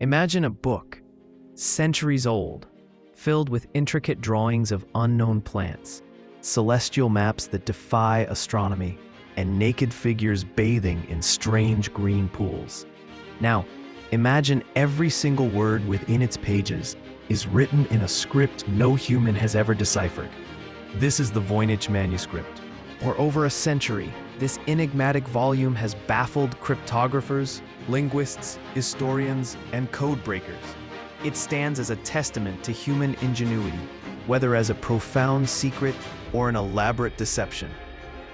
Imagine a book, centuries old, filled with intricate drawings of unknown plants, celestial maps that defy astronomy, and naked figures bathing in strange green pools. Now, imagine every single word within its pages is written in a script no human has ever deciphered. This is the Voynich manuscript. For over a century, this enigmatic volume has baffled cryptographers, linguists, historians, and code breakers. It stands as a testament to human ingenuity, whether as a profound secret or an elaborate deception.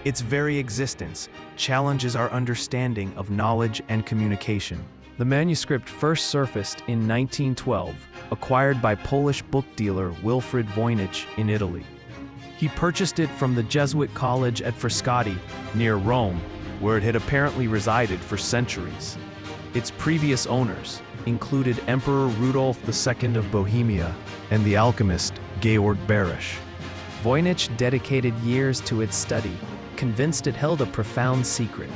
Its very existence challenges our understanding of knowledge and communication. The manuscript first surfaced in 1912, acquired by Polish book dealer Wilfrid Voynich in Italy. He purchased it from the Jesuit college at Frascati, near Rome, where it had apparently resided for centuries. Its previous owners included Emperor Rudolf II of Bohemia and the alchemist Georg Berisch. Voynich dedicated years to its study, convinced it held a profound secret.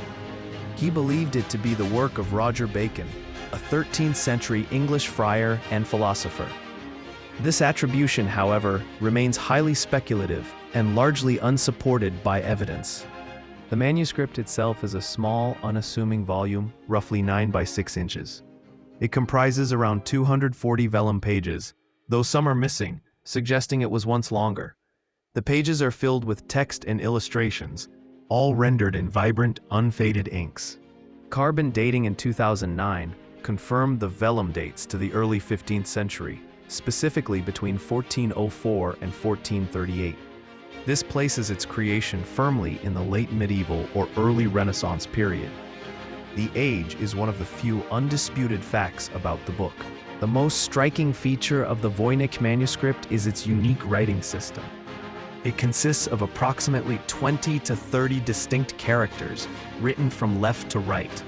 He believed it to be the work of Roger Bacon, a 13th century English friar and philosopher. This attribution, however, remains highly speculative and largely unsupported by evidence. The manuscript itself is a small, unassuming volume, roughly 9 by 6 inches. It comprises around 240 vellum pages, though some are missing, suggesting it was once longer. The pages are filled with text and illustrations, all rendered in vibrant, unfaded inks. Carbon dating in 2009 confirmed the vellum dates to the early 15th century, specifically between 1404 and 1438. This places its creation firmly in the late medieval or early Renaissance period. The age is one of the few undisputed facts about the book. The most striking feature of the Voynich manuscript is its unique writing system. It consists of approximately 20 to 30 distinct characters written from left to right.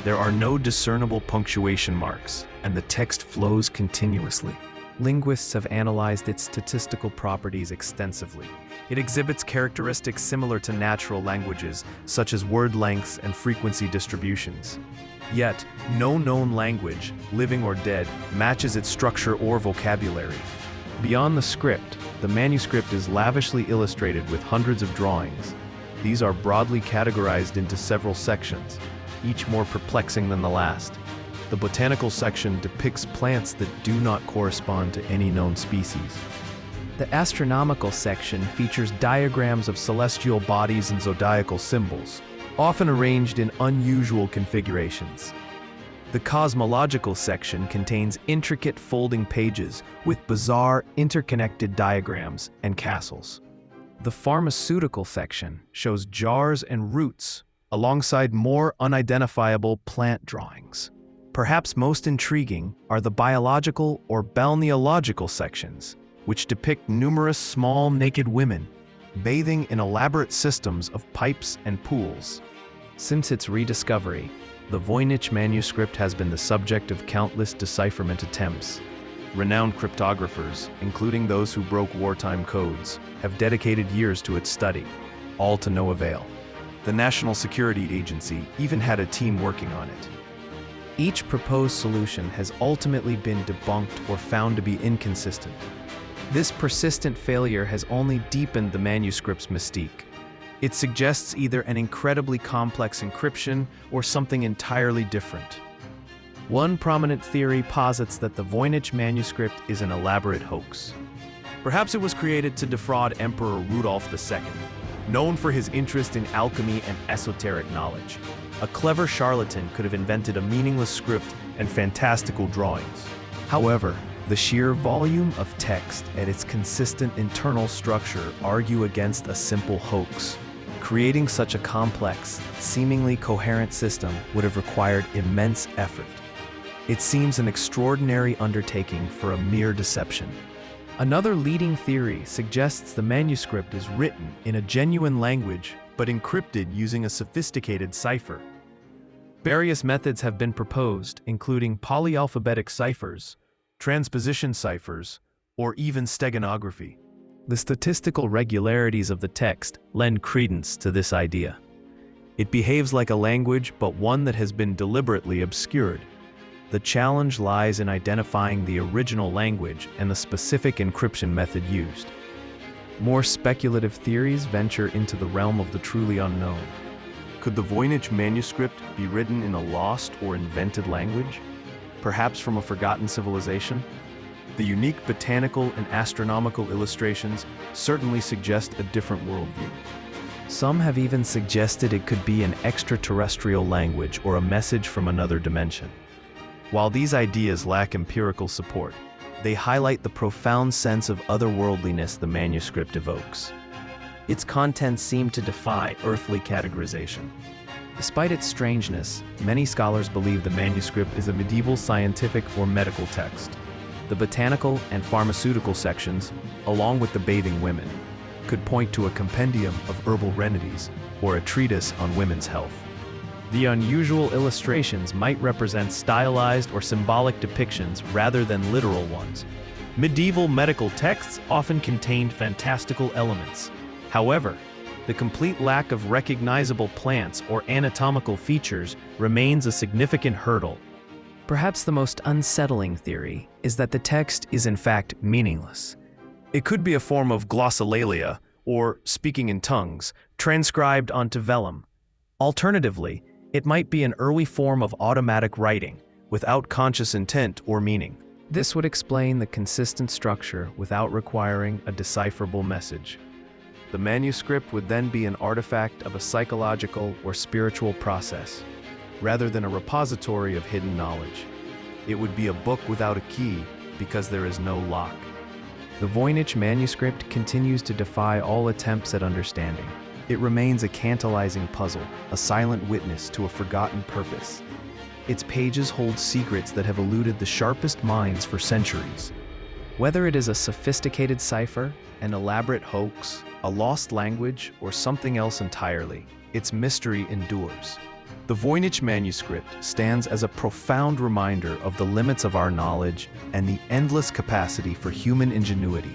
There are no discernible punctuation marks, and the text flows continuously. Linguists have analyzed its statistical properties extensively. It exhibits characteristics similar to natural languages, such as word lengths and frequency distributions. Yet, no known language, living or dead, matches its structure or vocabulary. Beyond the script, the manuscript is lavishly illustrated with hundreds of drawings. These are broadly categorized into several sections, each more perplexing than the last. The botanical section depicts plants that do not correspond to any known species. The astronomical section features diagrams of celestial bodies and zodiacal symbols, often arranged in unusual configurations. The cosmological section contains intricate folding pages with bizarre, interconnected diagrams and castles. The pharmaceutical section shows jars and roots, alongside more unidentifiable plant drawings. Perhaps most intriguing are the biological or balneological sections, which depict numerous small naked women bathing in elaborate systems of pipes and pools. Since its rediscovery, the Voynich manuscript has been the subject of countless decipherment attempts. Renowned cryptographers, including those who broke wartime codes, have dedicated years to its study, all to no avail. The National Security Agency even had a team working on it. Each proposed solution has ultimately been debunked or found to be inconsistent. This persistent failure has only deepened the manuscript's mystique. It suggests either an incredibly complex encryption or something entirely different. One prominent theory posits that the Voynich manuscript is an elaborate hoax. Perhaps it was created to defraud Emperor Rudolf II, known for his interest in alchemy and esoteric knowledge. A clever charlatan could have invented a meaningless script and fantastical drawings. However, the sheer volume of text and its consistent internal structure argue against a simple hoax. Creating such a complex, seemingly coherent system would have required immense effort. It seems an extraordinary undertaking for a mere deception. Another leading theory suggests the manuscript is written in a genuine language but encrypted using a sophisticated cipher. Various methods have been proposed, including polyalphabetic ciphers, transposition ciphers, or even steganography. The statistical regularities of the text lend credence to this idea. It behaves like a language, but one that has been deliberately obscured. The challenge lies in identifying the original language and the specific encryption method used. More speculative theories venture into the realm of the truly unknown. Could the Voynich manuscript be written in a lost or invented language? Perhaps from a forgotten civilization? The unique botanical and astronomical illustrations certainly suggest a different worldview. Some have even suggested it could be an extraterrestrial language or a message from another dimension. While these ideas lack empirical support, they highlight the profound sense of otherworldliness the manuscript evokes. Its contents seem to defy earthly categorization. Despite its strangeness, many scholars believe the manuscript is a medieval scientific or medical text. The botanical and pharmaceutical sections, along with the bathing women, could point to a compendium of herbal remedies or a treatise on women's health. The unusual illustrations might represent stylized or symbolic depictions rather than literal ones. Medieval medical texts often contained fantastical elements. However, the complete lack of recognizable plants or anatomical features remains a significant hurdle. Perhaps the most unsettling theory is that the text is in fact meaningless. It could be a form of glossolalia, or speaking in tongues, transcribed onto vellum. Alternatively, it might be an early form of automatic writing, without conscious intent or meaning. This would explain the consistent structure without requiring a decipherable message. The manuscript would then be an artifact of a psychological or spiritual process, rather than a repository of hidden knowledge. It would be a book without a key because there is no lock. The Voynich manuscript continues to defy all attempts at understanding. It remains a tantalizing puzzle, a silent witness to a forgotten purpose. Its pages hold secrets that have eluded the sharpest minds for centuries. Whether it is a sophisticated cipher, an elaborate hoax, a lost language, or something else entirely, its mystery endures. The Voynich manuscript stands as a profound reminder of the limits of our knowledge and the endless capacity for human ingenuity,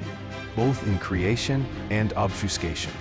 both in creation and obfuscation.